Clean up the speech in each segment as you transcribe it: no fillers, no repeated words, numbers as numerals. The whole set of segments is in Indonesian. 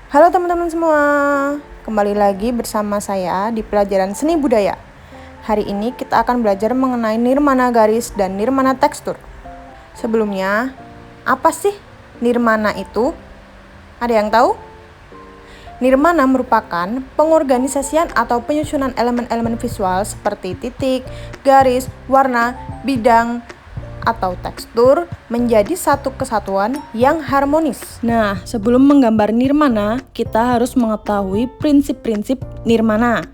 Halo teman-teman semua, kembali lagi bersama saya di pelajaran seni budaya. Hari ini kita akan belajar mengenai nirmana garis dan nirmana tekstur. Sebelumnya, apa sih nirmana itu? Ada yang tahu? Nirmana merupakan pengorganisasian atau penyusunan elemen-elemen visual seperti titik, garis, warna, bidang, atau tekstur menjadi satu kesatuan yang harmonis. Nah, sebelum menggambar nirmana, kita harus mengetahui prinsip-prinsip nirmana.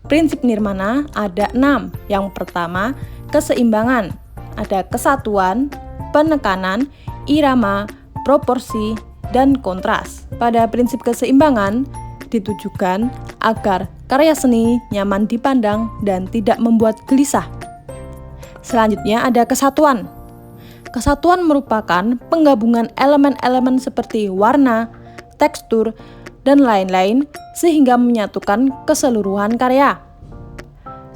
Prinsip nirmana ada 6. Yang pertama, keseimbangan. Ada kesatuan, penekanan, irama, proporsi, dan kontras. Pada prinsip keseimbangan ditujukan agar karya seni nyaman dipandang dan tidak membuat gelisah. Selanjutnya ada kesatuan. Kesatuan merupakan penggabungan elemen-elemen seperti warna, tekstur, dan lain-lain sehingga menyatukan keseluruhan karya.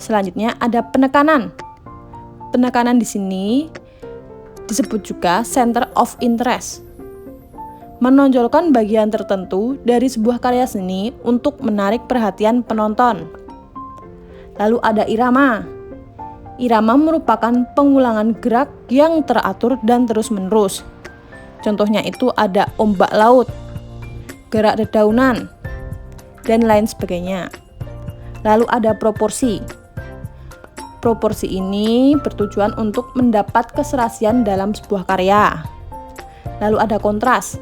Selanjutnya ada penekanan. Penekanan di sini disebut juga center of interest. Menonjolkan bagian tertentu dari sebuah karya seni untuk menarik perhatian penonton. Lalu ada irama. Irama merupakan pengulangan gerak yang teratur dan terus-menerus. Contohnya itu ada ombak laut, gerak dedaunan, dan lain sebagainya. Lalu ada proporsi. Proporsi ini bertujuan untuk mendapat keserasian dalam sebuah karya. Lalu ada kontras.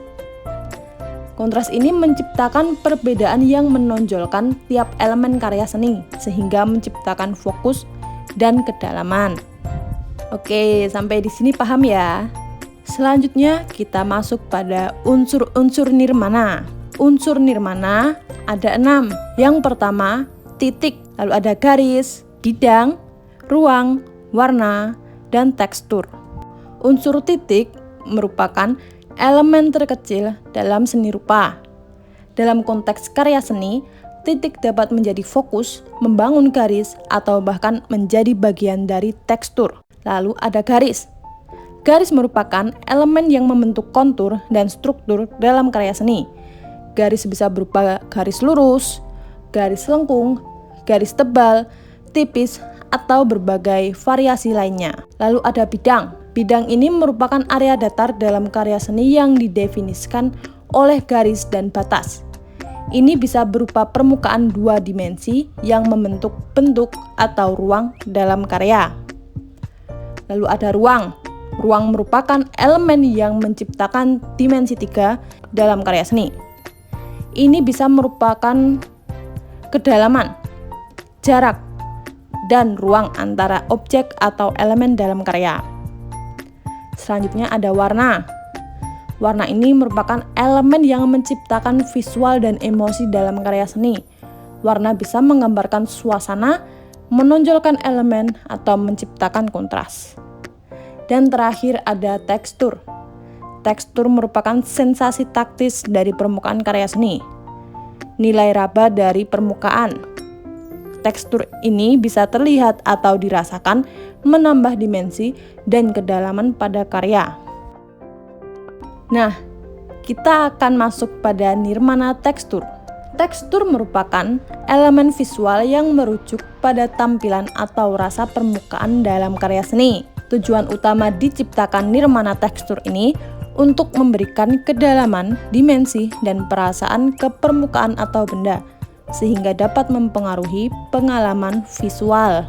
Kontras ini menciptakan perbedaan yang menonjolkan tiap elemen karya seni, sehingga menciptakan fokus dan kedalaman. Oke, sampai di sini paham ya? Selanjutnya kita masuk pada unsur-unsur nirmana. Unsur nirmana ada 6. Yang pertama, titik, lalu ada garis, bidang, ruang, warna, dan tekstur. Unsur titik merupakan elemen terkecil dalam seni rupa. Dalam konteks karya seni, titik dapat menjadi fokus, membangun garis, atau bahkan menjadi bagian dari tekstur. Lalu ada garis. Garis merupakan elemen yang membentuk kontur dan struktur dalam karya seni. Garis bisa berupa garis lurus, garis lengkung, garis tebal, tipis, atau berbagai variasi lainnya. Lalu ada bidang. Bidang ini merupakan area datar dalam karya seni yang didefinisikan oleh garis dan batas. Ini bisa berupa permukaan 2 dimensi yang membentuk bentuk atau ruang dalam karya. Lalu ada ruang. Ruang merupakan elemen yang menciptakan dimensi 3 dalam karya seni. Ini bisa merupakan kedalaman, jarak, dan ruang antara objek atau elemen dalam karya. Selanjutnya ada warna. Warna ini merupakan elemen yang menciptakan visual dan emosi dalam karya seni. Warna bisa menggambarkan suasana, menonjolkan elemen, atau menciptakan kontras. Dan terakhir ada tekstur. Tekstur merupakan sensasi taktis dari permukaan karya seni. Nilai raba dari permukaan. Tekstur ini bisa terlihat atau dirasakan, menambah dimensi dan kedalaman pada karya. Nah, kita akan masuk pada nirmana tekstur. Tekstur merupakan elemen visual yang merujuk pada tampilan atau rasa permukaan dalam karya seni. Tujuan utama diciptakan nirmana tekstur ini untuk memberikan kedalaman, dimensi, dan perasaan ke permukaan atau benda, sehingga dapat mempengaruhi pengalaman visual.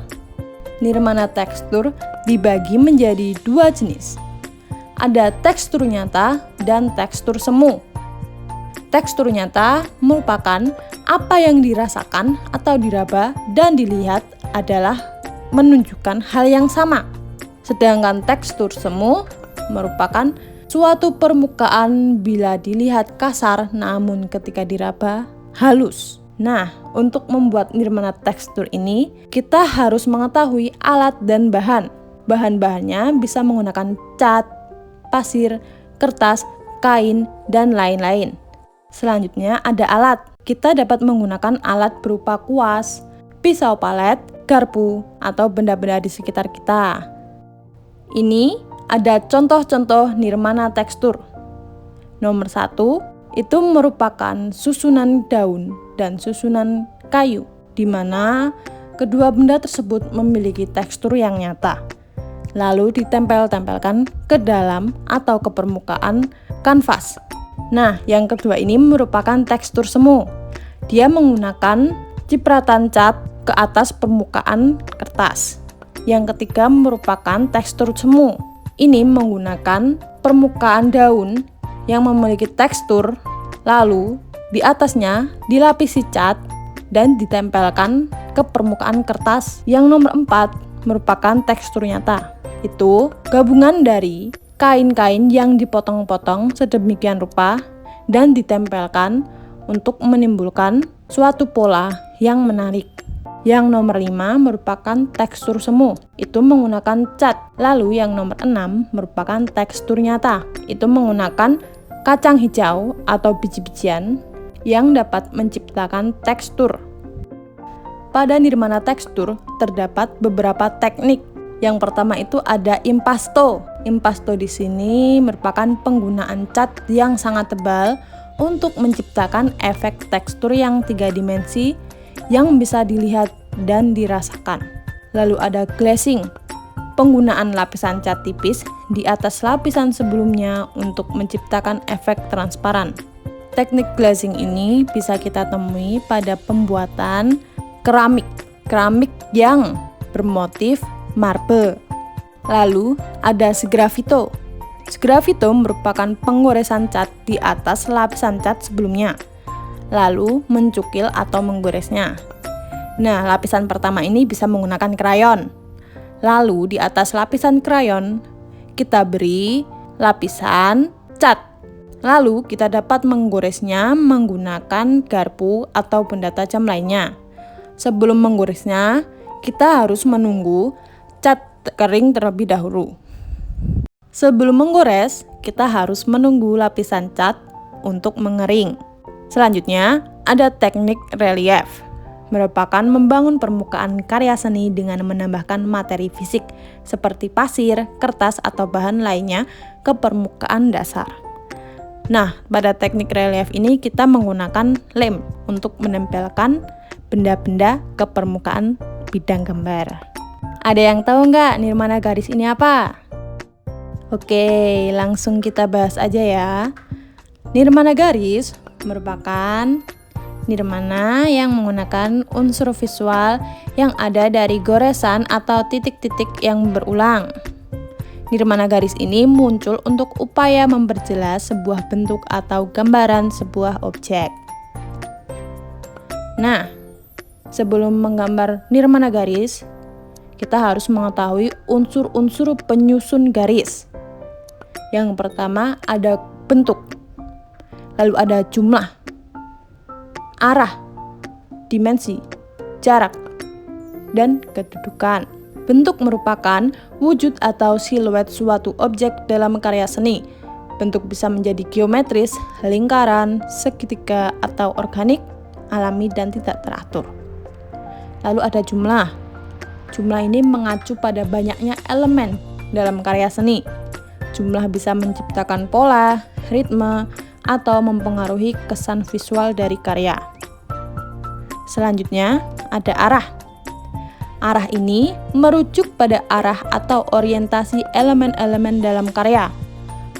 Nirmana tekstur dibagi menjadi 2 jenis. Ada tekstur nyata dan tekstur semu. Tekstur nyata merupakan apa yang dirasakan atau diraba dan dilihat adalah menunjukkan hal yang sama. Sedangkan tekstur semu merupakan suatu permukaan bila dilihat kasar namun ketika diraba halus. Nah, untuk membuat nirmana tekstur ini, kita harus mengetahui alat dan bahan. Bahan-bahannya bisa menggunakan cat, pasir, kertas, kain, dan lain-lain. Selanjutnya ada alat. Kita dapat menggunakan alat berupa kuas, pisau palet, garpu, atau benda-benda di sekitar kita. Ini ada contoh-contoh nirmana tekstur. Nomor 1, itu merupakan susunan daun dan susunan kayu, di mana kedua benda tersebut memiliki tekstur yang nyata, lalu ditempel-tempelkan ke dalam atau ke permukaan kanvas. Nah, yang kedua ini merupakan tekstur semu. Dia menggunakan cipratan cat ke atas permukaan kertas. Yang ketiga merupakan tekstur semu. Ini menggunakan permukaan daun yang memiliki tekstur, lalu di atasnya dilapisi cat dan ditempelkan ke permukaan kertas. Yang nomor 4 merupakan tekstur nyata. Itu gabungan dari kain-kain yang dipotong-potong sedemikian rupa dan ditempelkan untuk menimbulkan suatu pola yang menarik. Yang nomor 5 merupakan tekstur semu, itu menggunakan cat. Lalu yang nomor 6 merupakan tekstur nyata, itu menggunakan kacang hijau atau biji-bijian yang dapat menciptakan tekstur. Pada nirmana tekstur terdapat beberapa teknik. Yang pertama itu ada impasto. Impasto di sini merupakan penggunaan cat yang sangat tebal untuk menciptakan efek tekstur yang 3 dimensi yang bisa dilihat dan dirasakan. Lalu ada glazing. Penggunaan lapisan cat tipis di atas lapisan sebelumnya untuk menciptakan efek transparan. Teknik glazing ini bisa kita temui pada pembuatan keramik yang bermotif marble. Lalu ada sgrafito. Sgrafito merupakan penggoresan cat di atas lapisan cat sebelumnya, lalu mencukil atau menggoresnya. Nah, lapisan pertama ini bisa menggunakan krayon. Lalu di atas lapisan krayon kita beri lapisan cat. Lalu kita dapat menggoresnya menggunakan garpu atau benda tajam lainnya. Sebelum menggoresnya, kita harus menunggu cat kering terlebih dahulu. Sebelum menggores, kita harus menunggu lapisan cat untuk mengering. Selanjutnya, ada teknik relief. Merupakan membangun permukaan karya seni dengan menambahkan materi fisik seperti pasir, kertas, atau bahan lainnya ke permukaan dasar. Nah, pada teknik relief ini kita menggunakan lem untuk menempelkan benda-benda ke permukaan bidang gambar. Ada yang tahu nggak nirmana garis ini apa? Oke, langsung kita bahas aja ya. Nirmana garis merupakan nirmana yang menggunakan unsur visual yang ada dari goresan atau titik-titik yang berulang. Nirmana garis ini muncul untuk upaya memperjelas sebuah bentuk atau gambaran sebuah objek. Nah, sebelum menggambar nirmana garis, kita harus mengetahui unsur-unsur penyusun garis. Yang pertama ada bentuk, lalu ada jumlah, arah, dimensi, jarak, dan kedudukan. Bentuk merupakan wujud atau siluet suatu objek dalam karya seni. Bentuk bisa menjadi geometris, lingkaran, segitiga, atau organik, alami, dan tidak teratur. Lalu ada jumlah. Jumlah ini mengacu pada banyaknya elemen dalam karya seni. Jumlah bisa menciptakan pola, ritme, atau mempengaruhi kesan visual dari karya. Selanjutnya, ada arah. Arah ini merujuk pada arah atau orientasi elemen-elemen dalam karya.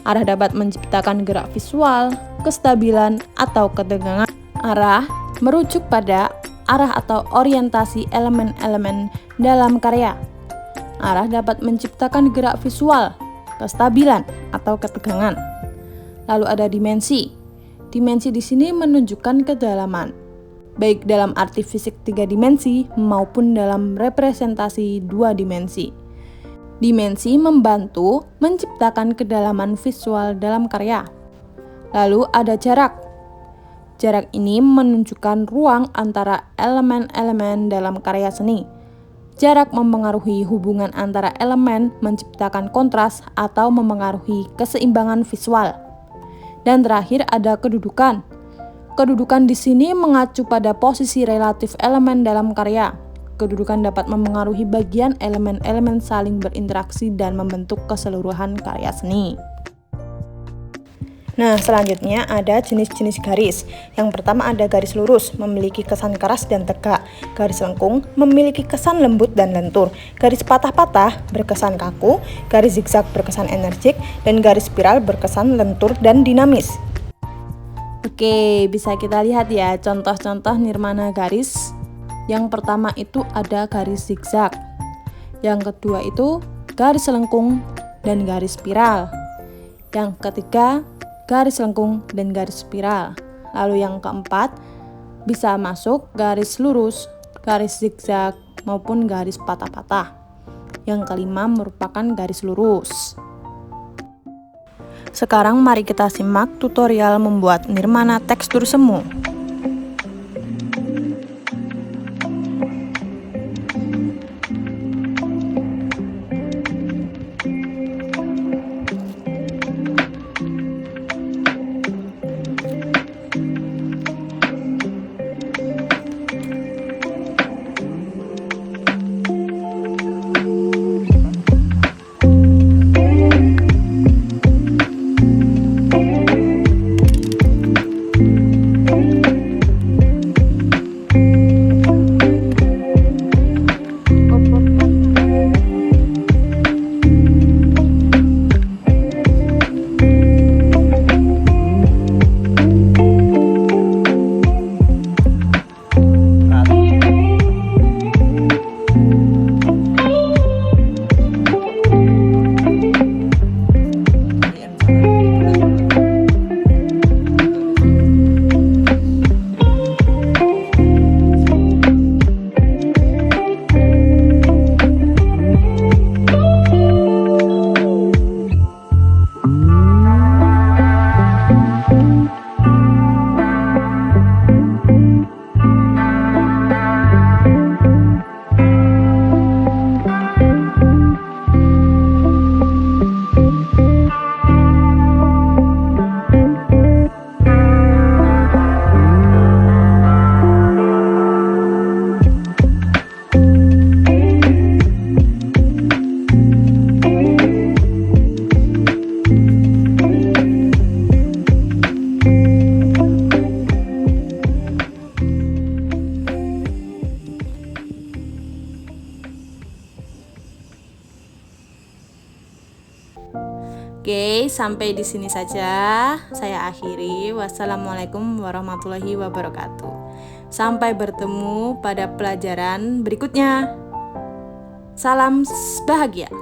Arah dapat menciptakan gerak visual, kestabilan, atau ketegangan. Arah merujuk pada arah atau orientasi elemen-elemen dalam karya. Arah dapat menciptakan gerak visual, kestabilan, atau ketegangan. Lalu ada dimensi. Dimensi di sini menunjukkan kedalaman, baik dalam arti fisik 3 dimensi maupun dalam representasi 2 dimensi. Dimensi membantu menciptakan kedalaman visual dalam karya. Lalu ada jarak. Jarak ini menunjukkan ruang antara elemen-elemen dalam karya seni. Jarak mempengaruhi hubungan antara elemen, menciptakan kontras atau mempengaruhi keseimbangan visual. Dan terakhir ada kedudukan. Kedudukan di sini mengacu pada posisi relatif elemen dalam karya. Kedudukan dapat mempengaruhi bagian elemen-elemen saling berinteraksi dan membentuk keseluruhan karya seni. Nah, selanjutnya ada jenis-jenis garis. Yang pertama ada garis lurus, memiliki kesan keras dan tegak. Garis lengkung, memiliki kesan lembut dan lentur. Garis patah-patah, berkesan kaku. Garis zigzag, berkesan energik. Dan garis spiral, berkesan lentur dan dinamis. Oke, bisa kita lihat ya contoh-contoh nirmana garis. Yang pertama itu ada garis zigzag. Yang kedua itu garis lengkung dan garis spiral. Yang ketiga, garis lengkung dan garis spiral. Lalu yang keempat, bisa masuk garis lurus, garis zigzag, maupun garis patah-patah. Yang kelima merupakan garis lurus. Sekarang mari kita simak tutorial membuat nirmana tekstur semu. Oke, sampai di sini saja saya akhiri. Wassalamualaikum warahmatullahi wabarakatuh. Sampai bertemu pada pelajaran berikutnya. Salam bahagia.